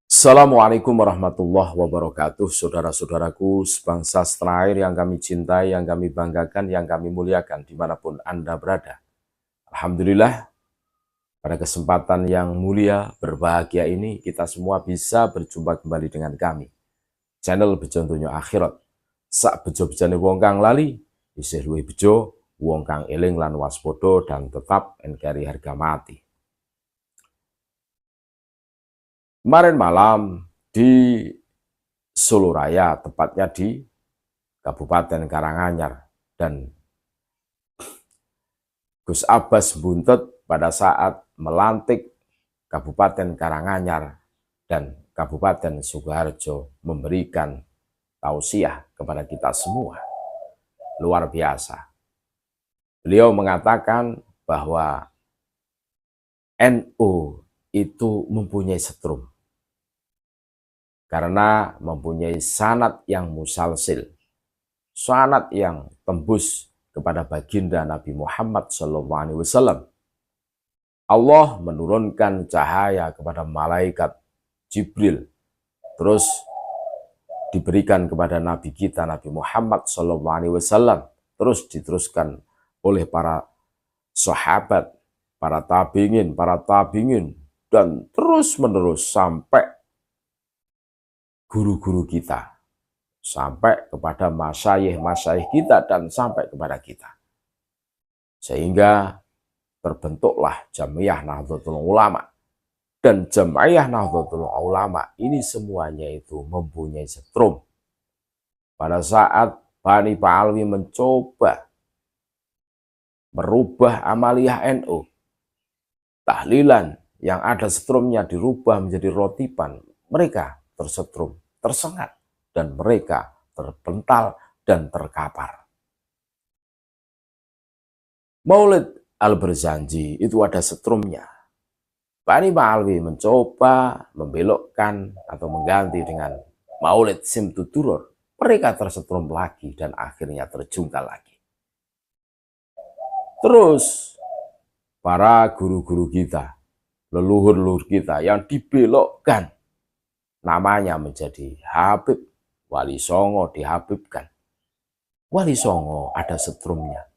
Assalamualaikum warahmatullahi wabarakatuh. Saudara-saudaraku sebangsa setanah air yang kami cintai, yang kami banggakan, yang kami muliakan dimanapun Anda berada. Alhamdulillah, pada kesempatan yang mulia, berbahagia ini, kita semua bisa berjumpa kembali dengan kami. Channel Bejo Donya Akhirat. Sak bejo-bejane wong kang lali, isih luwih bejo, wong kang eling lan waspada dan tetap engkari harga mati. Kemarin malam di Solo Raya, tepatnya di Kabupaten Karanganyar, dan Gus Abbas Buntet pada saat melantik Kabupaten Karanganyar dan Kabupaten Sukoharjo memberikan tausiah kepada kita semua. Luar biasa. Beliau mengatakan bahwa NU itu mempunyai setrum, karena mempunyai sanad yang musalsil, sanad yang tembus kepada baginda Nabi Muhammad SAW. Allah menurunkan cahaya kepada malaikat Jibril, terus diberikan kepada Nabi kita Nabi Muhammad SAW, terus diteruskan oleh para sahabat, para tabi'in, dan terus menerus sampai guru-guru kita, sampai kepada masyayikh kita, dan sampai kepada kita. Sehingga terbentuklah Jam'iyah Nahdlatul Ulama. Dan Jam'iyah Nahdlatul Ulama ini semuanya itu mempunyai setrum. Pada saat Bani Pa'alwi mencoba merubah amaliyah NU, tahlilan yang ada setrumnya dirubah menjadi rotiban, mereka tersetrum, tersengat, dan mereka terpental dan terkapar. Maulid Al-Barzanji itu ada setrumnya. Bani Pa'alwi mencoba membelokkan atau mengganti dengan Maulid Simtud-Duror. Mereka tersetrum lagi dan akhirnya terjungkal lagi. Terus para guru-guru kita, leluhur-leluhur kita yang dibelokkan, namanya menjadi Habib, Wali Songo dihabibkan. Wali Songo ada setrumnya.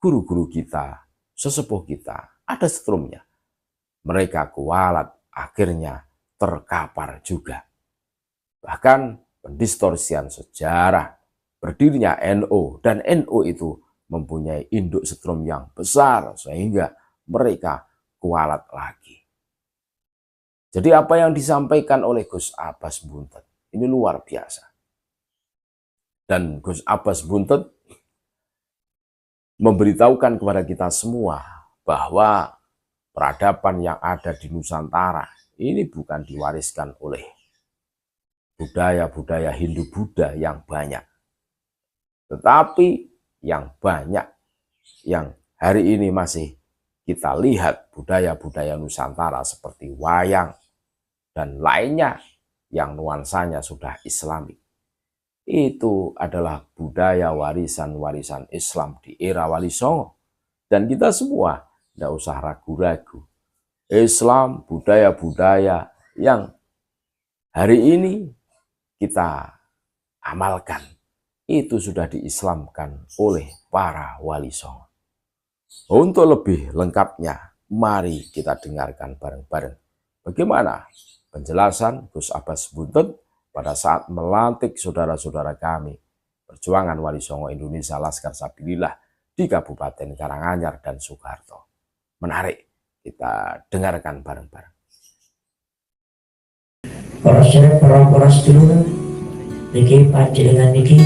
Guru-guru kita, sesepuh kita, ada setrumnya. Mereka kualat, akhirnya terkapar juga. Bahkan pendistorsian sejarah berdirinya NU, dan NU itu mempunyai induk setrum yang besar, sehingga mereka kualat lagi. Jadi apa yang disampaikan oleh Gus Abbas Buntet ini luar biasa. Dan Gus Abbas Buntet memberitahukan kepada kita semua bahwa peradaban yang ada di Nusantara ini bukan diwariskan oleh budaya-budaya Hindu-Buddha yang banyak, tetapi yang banyak yang hari ini masih kita lihat budaya-budaya Nusantara seperti wayang dan lainnya yang nuansanya sudah Islami. Itu adalah budaya warisan-warisan Islam di era Wali Songo. Dan kita semua tidak usah ragu-ragu. Islam, budaya-budaya yang hari ini kita amalkan, itu sudah diislamkan oleh para Wali Songo. Untuk lebih lengkapnya, mari kita dengarkan bareng-bareng bagaimana penjelasan Gus Abbas Buntet pada saat melantik saudara-saudara kami Perjuangan Wali Songo Indonesia Laskar Sabilillah di Kabupaten Karanganyar dan Sukoharjo. Menarik, kita dengarkan bareng-bareng. Para sedulur niki panjenengan niki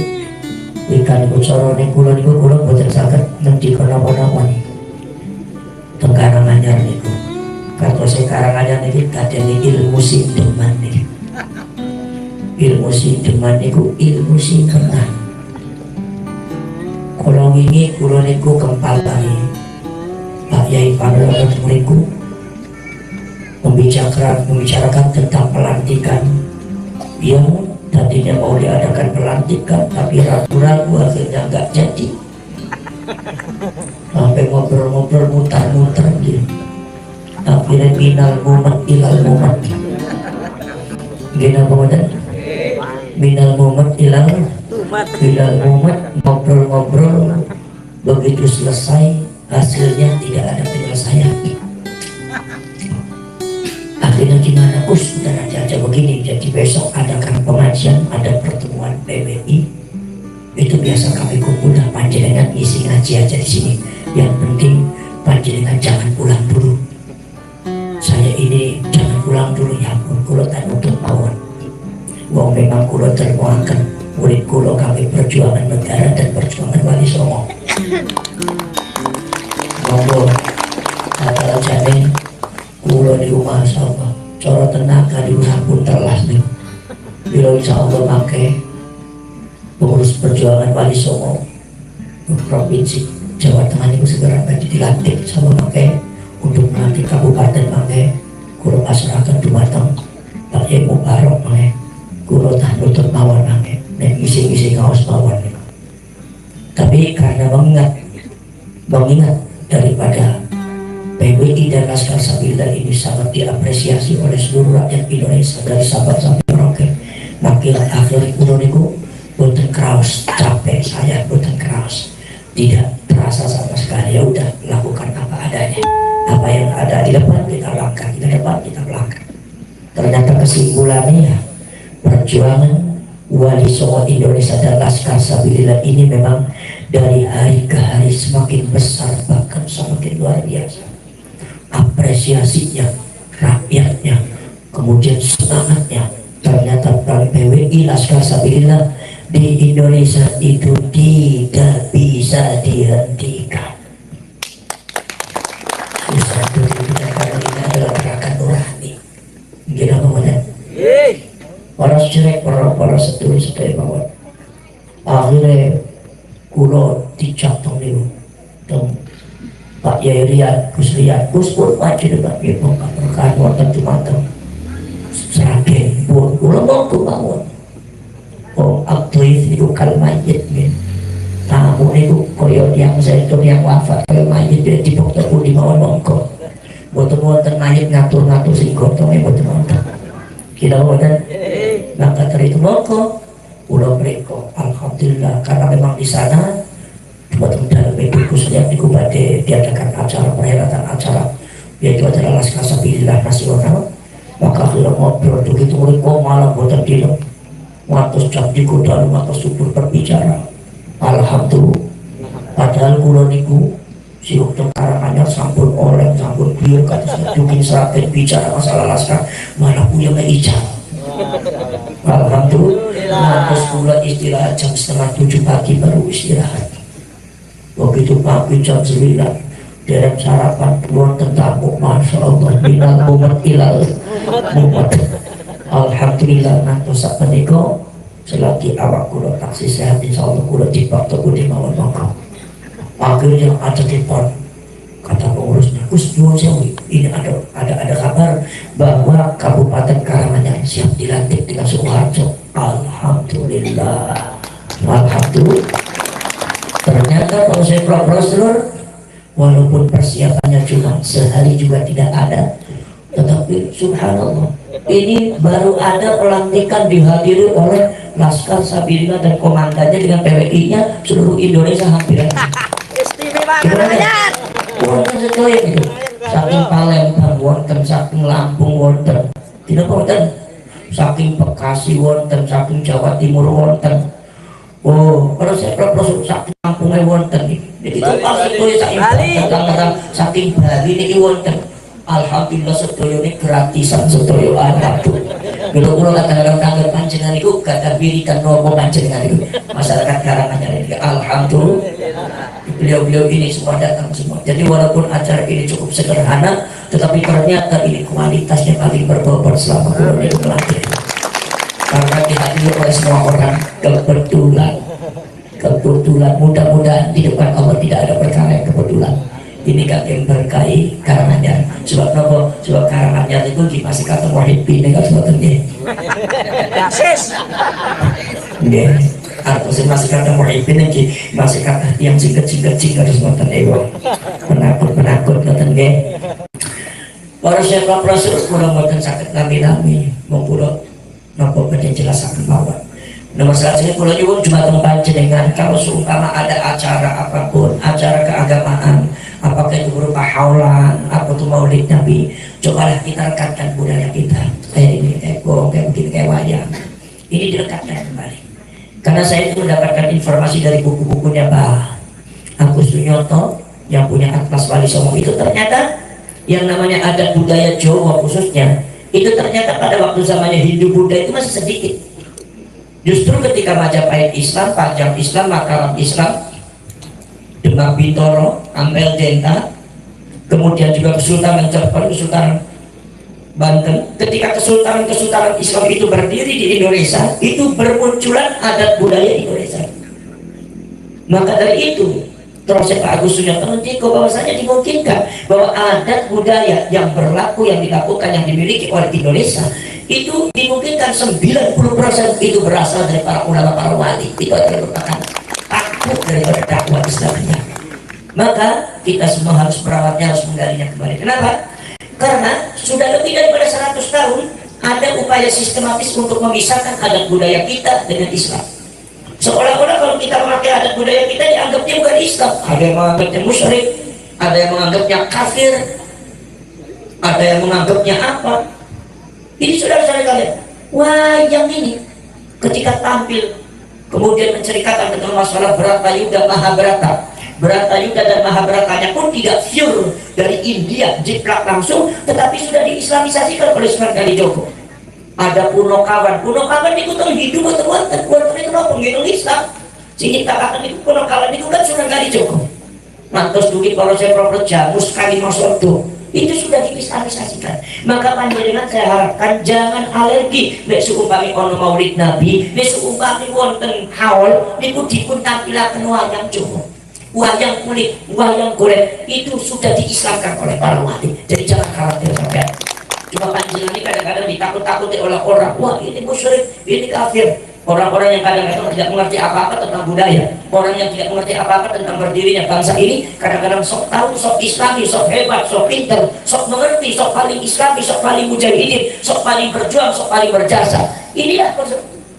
wikan ucara ning kula niku kula boten saged ngendika napa-napa niku. Teng Karanganyar niku. Kados Karanganyar niki kadene ilmu sideman niki. Ilmu sideman niku ilmu sideman. Kula wingi kula niku kempal kali Pak Yai Pangeran niku membicarakan tentang pelantikan. Ya, tadinya mau diadakan pelantikan, tapi ragu-ragu akhirnya nggak jadi. Sampai ngobrol-ngobrol mutar-mutar dia. akhirnya minal mumat ilal mumat gina kemudian minal mumat ilal mumat, ngobrol-ngobrol begitu selesai hasilnya tidak ada penyelesaian. Akhirnya gimana Gus, udah aja begini, jadi besok adakan pengajian, ada pertemuan PWI, itu biasa kami kumpul dan panjenengan isi ngaji aja di sini. Yang penting panjenengan jangan pulang dulu. Saya ini jangan pulang dulu ya, kulo tak untuk mawon. Wong memang kulo termuangkan murid kulo kami perjuangan negara dan perjuangan Wali Songo. Monggo kata jane kulo di rumah sama coro tenaga di rumah pun telas nih. Bila insya Allah pakai pengurus perjuangan Wali Songo provinsi Jawa Tengah itu segera dilantik sama pakai untuk melantik kabupaten pakai kulo pasrahkan dumateng Pak Emu Barok pakai kulo tak nutup mawon pakai dan isi kaos mawon. Tapi karena mengingat daripada PWI dan Laskar Sabila ini sangat diapresiasi oleh seluruh rakyat Indonesia dari Sabang sampai Merauke, maka akhirnya kulo niku boten kraus, capek saya boten kraus, tidak terasa sama sekali. Ya udah, lakukan apa adanya, apa yang ada di depan kita langkah, di depan kita melangkah. Ternyata kesimpulannya perjuangan Wali Songo Indonesia dan Laskar Sabilillah ini memang dari hari ke hari semakin besar, bahkan semakin luar biasa. Apresiasinya, rakyatnya, kemudian semangatnya. Ternyata PWI Laskar Sabilillah di Indonesia itu tidak bisa dihentikan. Satu kita adalah gerakan nurani. Gila kemudian para cerek, para setulus-setulus mawon. Akhirnya kulo dicatong niku teng Pak Yai Riyad, Gus Riyad, Gus pun wajib debat nggih pengkapan wonten dumateng Sragen pun kulo monggo mawon. Oh, aktif niku kal mayit nggih. Tamu niku koyo tiyang sedo yang wafat koyo mayit dipoktok di mawon monggo. Boten wonten mayit ngatur-ngatur sing gotong boten wonten. Kita wonten maka dari itu monggo pulau mereka alhamdulillah, karena memang di sana buat dalam minggu khususnya di Kubade diadakan acara perhelatan acara yaitu adalah Laskar Sabilillah nasional. Maka kalau ngobrol begitu mereka malah buatan dilem ngatus jam di kuda ngatus subur berbicara alhamdulillah. Padahal kulo niku siuk Karanganyar sampun oleh sampun beliau kata bikin Sragen bicara masalah Laskar malah punya ijazah. Alhamdulillah. Terus pula istirahat jam 6:30 pagi baru istirahat. Begitu pagi jam 9 derek sarapan wonten tamu, masya Allah, minal mumat ilal mumat. Alhamdulillah. Nanti sak menika selagi awak kulo taksi sehat insyaallah kulo dipaksa kudu mawon monggo. Akhirnya ada telepon kata pengurusnya, Gus nyuwun sewu, ini ada kabar bahwa Kabupaten Karanganyar siap dilantik dengan Sukoharjo. Alhamdulillah. Alhamdulillah. Ternyata kalau saya prosedur, walaupun persiapannya cuma sehari juga tidak ada, tetapi subhanallah, ini baru ada pelantikan dihadiri oleh Laskar Sabilillah dan komandannya dengan PWI-nya seluruh Indonesia hampir. Istimewa Karanganyar. Wonten sedoyo itu, saking Palembang wonten, saking Lampung wonten, tidak wonten, saking Bekasi wonten, saking Jawa Timur wonten. Oh, kalau saya propos saking Lampungnya wonten, jadi itu pasti sedoyo saking Bali niki wonten. Alhamdulillah sedoyo ini gratisan sedoyo alhamdulillah. Bila ulo kadang-kadang kangen panjenengan itu gak wiridan nopo panjenengan itu masyarakat Karanganyar ini alhamdulillah. Beliau-beliau ini semua datang semua. Jadi walaupun acara ini cukup sederhana, tetapi ternyata ini kualitasnya paling berbobot selama bulan itu melatih. Karena dihadiri oleh semua orang kebetulan mudah-mudahan di depan Allah tidak ada perkara yang kebetulan. Ini kan yang berkahi Karanganyar. Sebab nopo, sebab Karanganyar itu masih kata muhibbin kan sebab ini. Yasis. Nggih. Artinya masih kata muhibbin lagi, masih kata yang singkat harus nonton ewa penakut nonton nggih. Para saya Rasul kula mboten saged nami-nami mung kula napa badhe jelasaken mawon. Nomor selanjutnya kula nyuwun dumateng panjenengan kalau seumpama ada acara apapun, acara keagamaan, apakah itu berupa haulan, apa itu maulid Nabi, cobalah kita rekatkan budaya kita. Kayak ini, kayak gong, kayak begini, kayak wayang. Ini direkatkan kembali. Karena saya itu mendapatkan informasi dari buku-bukunya Pak Agus Sunyoto yang punya Atlas Wali Songo itu ternyata yang namanya adat budaya Jawa khususnya itu ternyata pada waktu zamannya Hindu Buddha itu masih sedikit. Justru ketika Majapahit Islam, Pajang Islam, Mataram Islam, Demak Bintoro, Ampel Denta, kemudian juga Kesultanan Cirebon, Kesultanan Banten, ketika kesultanan Islam itu berdiri di Indonesia, itu bermunculan adat budaya Indonesia. Maka dari itu terus Pak Agus Sunyoto menjiko bahwasanya dimungkinkan bahwa adat budaya yang berlaku, yang dilakukan, yang dimiliki oleh Indonesia itu dimungkinkan 90% itu berasal dari para ulama, para wali. Itu adalah merupakan takut daripada dakwah Islamnya. Maka kita semua harus merawatnya, harus menggalinya kembali. Kenapa? Karena sudah lebih daripada 100 tahun ada upaya sistematis untuk memisahkan adat budaya kita dengan Islam. Seolah-olah kalau kita memakai adat budaya kita dianggapnya bukan Islam. Ada yang menganggapnya musyrik, ada yang menganggapnya kafir, ada yang menganggapnya apa. Ini saudara-saudara kalian, wayang ini ketika tampil kemudian menceritakan tentang masalah Bratayuda Mahabharata. Bratayuda dan Mahabharatanya pun tidak pure dari India, jiplak langsung, tetapi sudah diislamisasikan oleh Sunan Kalijogo. Ada Punokawan itu tuh hidup atau wonten itu nopo nggih Islam. Sing nyiptakaken niku Punokawan itu kan Sunan Kalijogo. Mantos dugi kalau saya proper jamus kali masodo. Itu sudah diislamisasikan. Maka panjenengan saya harapkan jangan alergi nek seumpami ono maulid Nabi, nek seumpami wonten haul niku dipun tampilaken wayang Jawa. Wayang kulit, wayang golek itu sudah diislamkan oleh para wali. Jadi jangan khawatir sampai. Cuma panjenengan ini kadang-kadang ditakut-takuti oleh orang, wah ini musyrik, ini kafir. Orang-orang yang kadang-kadang tidak mengerti apa-apa tentang budaya, orang yang tidak mengerti apa-apa tentang berdirinya bangsa ini, kadang-kadang sok tahu, sok islami, sok hebat, sok pinter, sok mengerti, sok paling islami, sok paling mujahidin, sok paling berjuang, sok paling berjasa. Inilah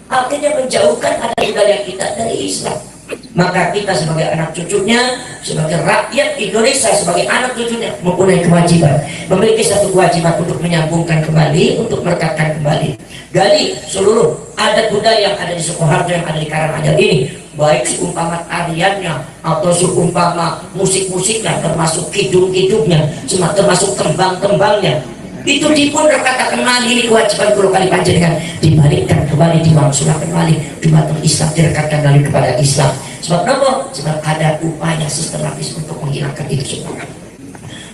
akhirnya menjauhkan adat budaya kita dari Islam. Maka kita sebagai anak cucunya, sebagai rakyat Indonesia, sebagai anak cucunya mempunyai kewajiban, memiliki satu kewajiban untuk menyambungkan kembali, untuk merekatkan kembali, gali seluruh adat budaya yang ada di Sukoharjo, yang ada di Karanganyar ini, baik seumpama tariannya atau seumpama musik-musiknya, termasuk kidung-kidungnya, termasuk tembang-tembangnya, itu dipun rekatakan kembali. Ini kewajiban kulo kali panjenengan dibalikkan kembali, diwangsulakan kembali, dumateng Islam direkatkan kembali kepada Islam. Sebab apa? Sebab ada upaya sistematis untuk menghilangkan itu semua.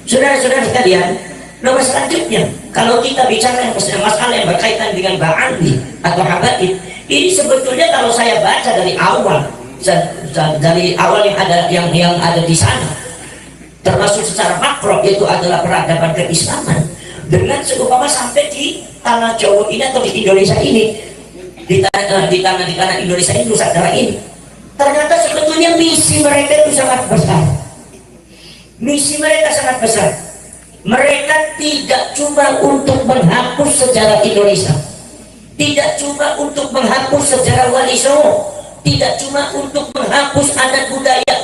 Saudara-saudara sekalian, nomor selanjutnya kalau kita bicara masalah yang berkaitan dengan ba'andi atau habaib, ini sebetulnya kalau saya baca dari awal yang ada di sana, termasuk secara makro, yaitu adalah peradaban keislaman, dengan seumpama sampai di tanah Jawa ini atau di Indonesia ini, di tanah Indonesia ini, Nusantara ini, ternyata sebetulnya misi mereka itu sangat besar. Misi mereka sangat besar. Mereka tidak cuma untuk menghapus sejarah Indonesia, tidak cuma untuk menghapus sejarah Wali Songo, tidak cuma untuk menghapus adat budaya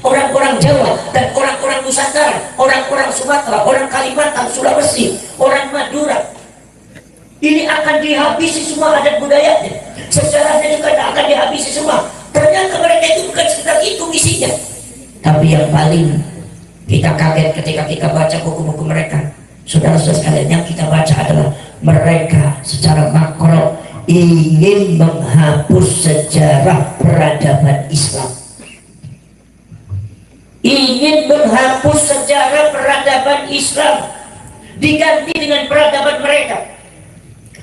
orang-orang Jawa dan orang-orang Nusantara, orang-orang Sumatera, orang Kalimantan, Sulawesi, orang Madura. Ini akan dihabisi semua adat budayanya, sejarahnya juga akan dihabisi semua. Ternyata mereka itu bukan sekedar itu misinya. Tapi yang paling kita kaget ketika kita baca buku-buku mereka, saudara-saudara sekalian, yang kita baca adalah mereka secara makro ingin menghapus sejarah peradaban Islam, ingin menghapus sejarah peradaban Islam, diganti dengan peradaban mereka.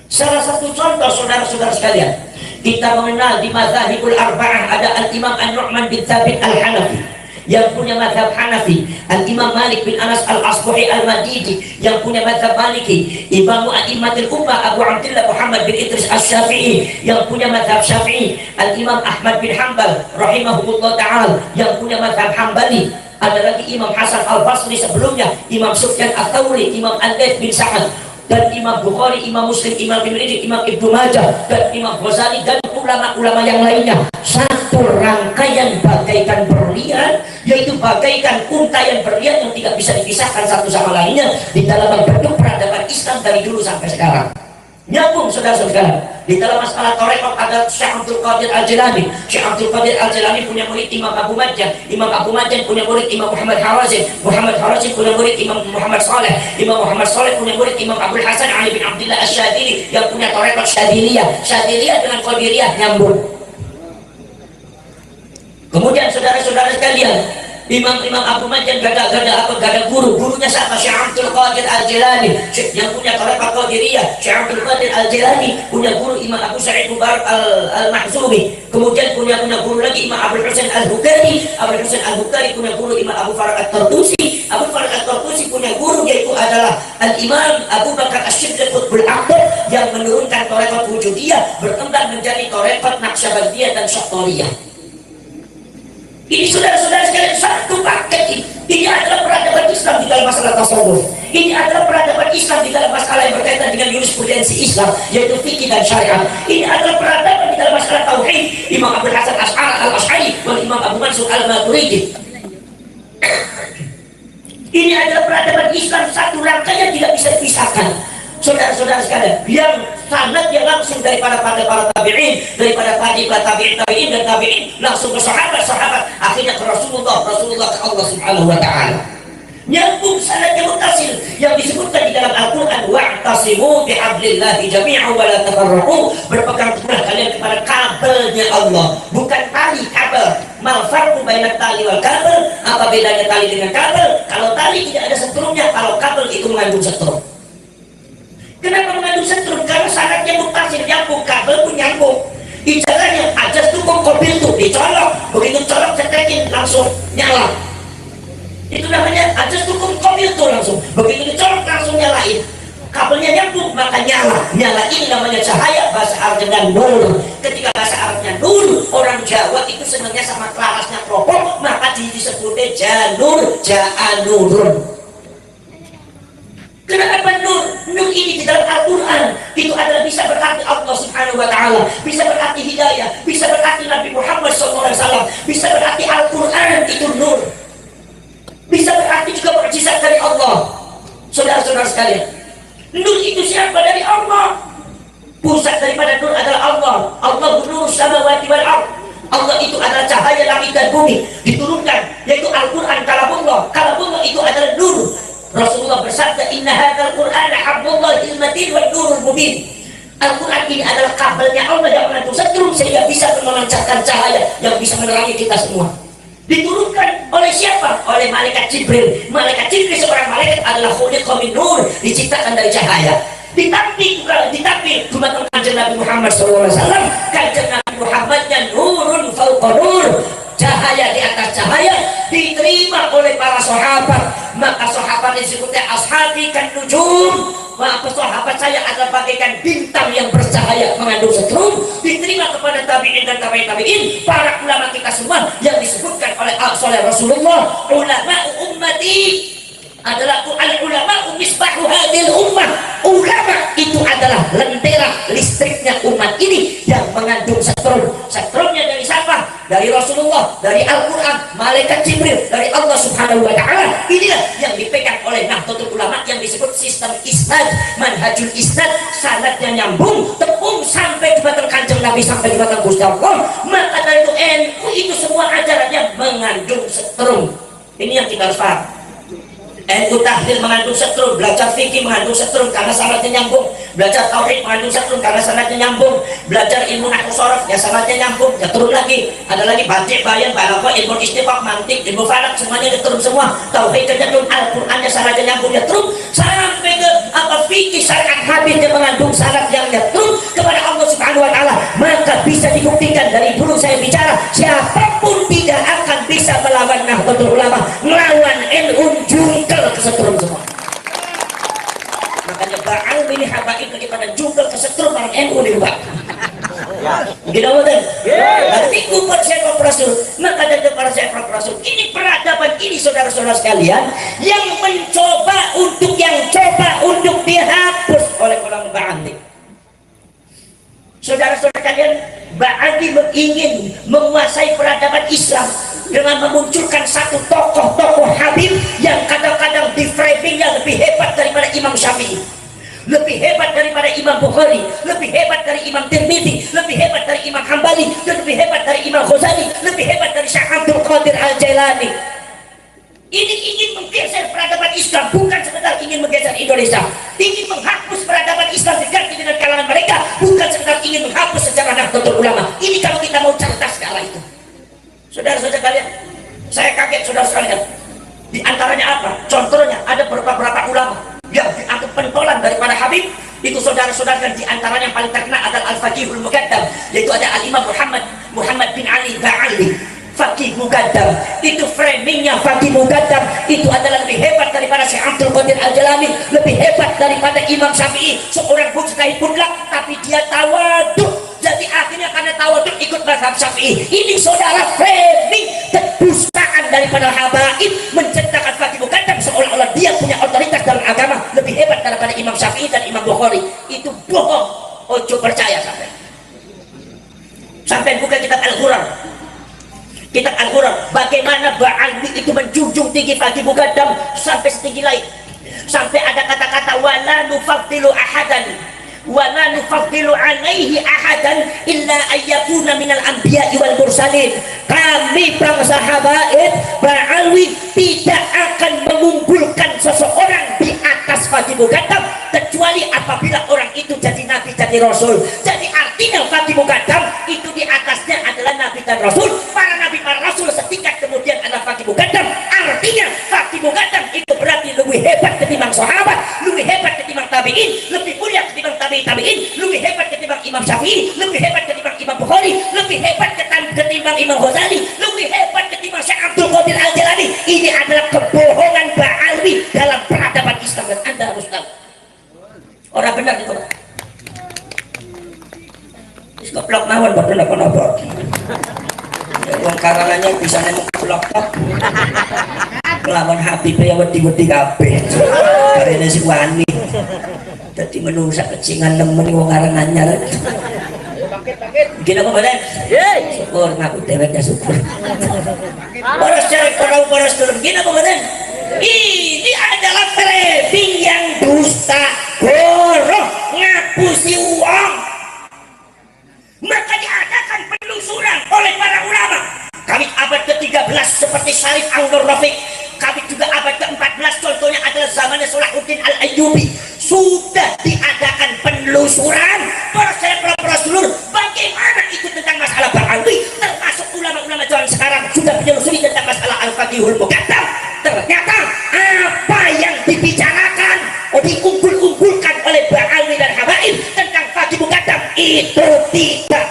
Salah satu contoh saudara-saudara sekalian, kita mengenal di mazhabul arba'ah ada Al-Imam An-Nu'man bin Thabit Al-Hanafi yang punya mazhab Hanafi, Al-Imam Malik bin Anas Al-Asbahi Al-Madidi yang punya mazhab Maliki, Imam A'immatul Ummah Abu Abdullah Muhammad bin Idris Asy-Syafi'i yang punya mazhab Syafi'i, Al-Imam Ahmad bin Hanbal rahimahullah ta'ala yang punya mazhab Hambali, ada lagi Imam Hasan Al-Basri sebelumnya, Imam Sufyan Ats-Tsauri, Imam Al-Laits bin Sa'ad, dan Imam Bukhari, Imam Muslim, Imam Tirmidzi, Imam Ibnu Majah, dan Imam Ghazali, dan ulama-ulama yang lainnya. Satu rangkaian bagaikan berlian, yaitu bagaikan untayan berlian yang tidak bisa dipisahkan satu sama lainnya di dalam bentuk peradaban Islam dari dulu sampai sekarang. Nyambung saudara-saudara. Di dalam masalah tarekat ada Syekh Abdul Qadir Al-Jilani. Syekh Abdul Qadir Al-Jilani punya murid Imam Abu Madjan. Imam Abu Madjan punya murid Imam Muhammad Harazim. Muhammad Harazim punya murid Imam Muhammad Saleh. Imam Muhammad Saleh punya murid Imam Abdul Hasan Ali bin Abdullah Asy-Syadzili yang punya tarekat Syadziliyah. Syadziliyah dengan Qadiriyah nyambung. Kemudian saudara-saudara sekalian, Imam Abu Madjan gada guru. Gurunya siapa? Syekh Abdul Qadir Al-Jilani yang punya tarekat Qadiriyah. Syekh Abdul Qadir Al-Jilani punya guru Imam Abu Sa'id Mubarak Al-Mahzubi. Kemudian punya guru lagi Imam Abdul Husain Al-Bukhari. Abdul Husain Al-Bukhari punya guru Imam Abu Faraq At-Tartusi. Abu Faraq At-Tartusi punya guru yaitu adalah Al-Imam Abu Bakar Asy-Syibli Qutbul Akbar yang menurunkan tarekat Wujudiyah berkembang menjadi tarekat Naqsyabandiyah dan Syattariyah. Ini saudara-saudara sekalian satu paket ini. Ini adalah peradaban Islam di dalam masalah tasawuf. Ini adalah peradaban Islam di dalam masalah yang berkaitan dengan jurisprudensi Islam, yaitu fikih dan syariat. Ini adalah peradaban di dalam masalah tauhid. Imam Abdul Hasan Al-Asy'ari dan Imam Abu Mansur Al-Maturidi. Ini adalah peradaban Islam satu rangkaian tidak bisa dipisahkan. Saudara-saudara sekalian, yang sanadnya langsung daripada para tabi'in, daripada tabi'in dan tabi'in langsung ke sahabat, akhirnya ke Rasulullah ke Allah Subhanahu wa taala. Nyambung sanadnya muttasil yang disebutkan di dalam Al-Qur'an, wa'tasimu bihablillahi jami'an wa la tafarraqu, berpegang teguh kalian kepada kabelnya Allah, bukan tali kabel. Mal farqu bainat tali wal kabel, apa bedanya tali dengan kabel? Kalau tali tidak ada setrumnya, kalau kabel itu mengandung setrum. Kenapa mengandung setrum? Karena sanadnya muttasil, nyambung, kabel pun nyambung. Ijarahnya ajas tukung mobil tuh dicolok, begitu colok cetekin langsung nyala. Itu namanya ajas tukung mobil tuh langsung, begitu dicolok langsung nyalain. Kabelnya nyambung maka nyala. Nyala ini namanya cahaya, bahasa Arabnya nur. Ketika bahasa Arabnya nur, orang Jawa itu senangnya sama kelarasnya keropok, maka disebutnya janur, ja'anurun. Kenapa nur? Nur ini di dalam Al-Quran itu adalah bisa berarti Allah Subhanahu wa taala, bisa berarti hidayah, bisa berarti Nabi Muhammad SAW, bisa berarti Al-Quran itu nur, bisa berarti juga mukjizat dari Allah. Saudara-saudara sekalian, nur itu siapa? Dari Allah. Pusat daripada nur adalah Allah. Allah nur samawati wal ardh. Allah itu adalah cahaya langit dan bumi diturunkan, yaitu Al-Quran kalamullah. Kalamullah itu adalah nur. Rasulullah bersabda, inna hadzal qur'ana hablullahil matin wan nurul mubin. Al-Quran ini adalah kabelnya Allah yang mengandung setrum sehingga bisa memancarkan cahaya yang bisa menerangi kita semua. Diturunkan oleh siapa? Oleh malaikat Jibril. Malaikat Jibril seorang malaikat adalah khuliqa min nur, diciptakan dari cahaya. Ditampil dumateng kanjeng Nabi Muhammad SAW. Kanjeng Nabi Muhammadnya nurun fauqa nur, cahaya di atas cahaya, diterima oleh para sahabat. Maka sahabat disebutnya ashabi kan nujum. Maka sahabat saya adalah bagaikan bintang yang bercahaya mengandung setrum, diterima kepada tabi'in dan tabi'in, para ulama kita semua yang disebutkan oleh Rasulullah, ulama ummati adalah al-ulama misbahu hadil ummah. Ulama itu adalah lentera listriknya umat ini yang mengandung setrum. Setrumnya dari siapa? Dari Rasulullah, dari Al-Quran, malaikat Jibril, dari Allah Subhanahu wa taala. Inilah yang dipegang oleh Nahdlatul Ulama yang disebut sistem isnad, manhajul isnad, sanadnya nyambung, tepung sampai ke batang kanjeng Nabi, sampai ke batang Gusti Allah. Maka dari itu NU itu semua ajarannya mengandung setrum. Ini yang kita harus paham. NU tahlil mengandung setrum, belajar fikih mengandung setrum karena sanadnya nyambung, belajar tauhid mengandung setrum karena sanadnya nyambung, belajar ilmu nahwu sharaf ya sanadnya nyambung, ya turun lagi, ada lagi batik, bayan, balaghah, ilmu istifaq, mantik, ilmu falak, semuanya turun semua. Tauhid terjun, Al-Qur'annya sanadnya nyambung ya turun sampai ke fikih syariat hadis yang mengandung sanad yang nyetrum kepada Allah Subhanahu wa taala. Maka bisa dibuktikan dari dulu saya bicara, siapapun tidak akan bisa melawan Nahdlatul Ulama, melawan NU jungkel kesetrum semua. Makanya ba'al ini habaib daripada jungkel kesetrum orang NU nih Pak. Gini betul. Nanti kupon saya Rasul, maka dari para saya Rasul. Ini peradaban ini saudara-saudara sekalian yang mencoba untuk dihapus oleh orang Ba'andi. Saudara-saudara kalian, Ba'andi ingin menguasai peradaban Islam dengan memunculkan satu tokoh Habib yang kadang-kadang di framingnya lebih hebat daripada Imam Syafi'i, lebih hebat daripada Imam Bukhari, lebih hebat dari Imam Tirmidzi, lebih hebat dari Imam Hambali, lebih hebat dari Imam Ghazali, lebih hebat dari Syekh Abdul Qadir Al-Jailani. Ini ingin menggeser peradaban Islam, bukan sekedar ingin menggeser Indonesia, ingin menghapus peradaban Islam diganti dengan kalangan mereka, bukan sekedar ingin menghapus sejarah Nahdlatul Ulama. Ini kalau kita mau cerdas ke arah itu. Saudara-saudara kalian, saya kaget saudara sekalian. Di antaranya apa? Contohnya ada beberapa ulama yang dianggap pentolan daripada Habib. Itu saudara-saudara, dan di antaranya yang paling terkenal adalah Al-Faqihul Muqaddam, yaitu ada Al-Imam Muhammad bin Ali Ba'ali, Faqih Muqaddam. Itu framingnya Faqih Muqaddam itu adalah lebih hebat daripada Syekh Abdul Qadir Al-Jalani, lebih hebat daripada Imam Syafi'i, seorang mujtahid mutlak, tapi dia tawadhu. Jadi akhirnya karena tawadhu ikut mazhab Syafi'i. Ini saudara framing kedustaan daripada habaib menciptakan Faqih Muqaddam seolah-olah dia punya otoritas dalam agama lebih hebat daripada Imam Syafi'i dan Imam Bukhari. Itu bohong. Ojo percaya sampai buka kitab Al-Quran. Kitab Al-Quran, bagaimana Ba'alwi itu menjunjung tinggi Faqih Muqaddam sampai setinggi lain, sampai ada kata-kata wala nufaddilu ahadan wala nufaddilu alaihi ahadan illa ayyakuna minal anbiya'i wal mursalin. Kami bangsa habaib Ba'alwi tidak akan mengunggulkan seseorang di atas Faqih Muqaddam kecuali apabila orang itu jadi nabi, jadi rasul. Jadi artinya Faqih Muqaddam itu di atasnya adalah nabi dan rasul. Para nabi, para rasul setingkat kemudian adalah Faqih Muqaddam. Artinya Faqih Muqaddam itu berarti lebih hebat ketimbang sahabat, lebih hebat ketimbang tabi'in, lebih mulia ketimbang tabi'in, lebih hebat ketimbang Imam Syafi'i, lebih hebat ketimbang Imam Bukhari, lebih hebat ketimbang Imam Ghazali, lebih hebat ketimbang Syekh Abdul Qadir Al-Jalani. Ini adalah kebohongan Ba'alwi dalam peradaban Islam, dan Anda harus tahu. Orang benar itu. Goblok mawon boten napa-napa. Wong karangannya bisa nemu blok tok. Lawan Habib ya wedi-wedi kabeh. Karene si wani. Dadi menungsa kecingan nemen wong karangannya. Gila apa badan? Syukur ngaku deweknya syukur. Boros cari boros turun. Gila apa badan? Ini adalah framing yang dusta, bohong, ngapusi uang. Maka diadakan penelusuran oleh para ulama. Kami abad ke-13 seperti Syarif An-Nur Rafiq. Kami juga abad ke-14, contohnya adalah zamannya Salahuddin Al-Ayyubi. Sudah diadakan penelusuran. Para seluruh bagaimana itu tentang masalah Ba'alwi, termasuk ulama-ulama zaman sekarang sudah menelusuri tentang masalah Al-Faqihul Muqaddam. Ternyata apa yang dibicarakan, diunggul-unggulkan oleh Ba'alwi dan habaib tentang Faqih Muqaddam itu tidak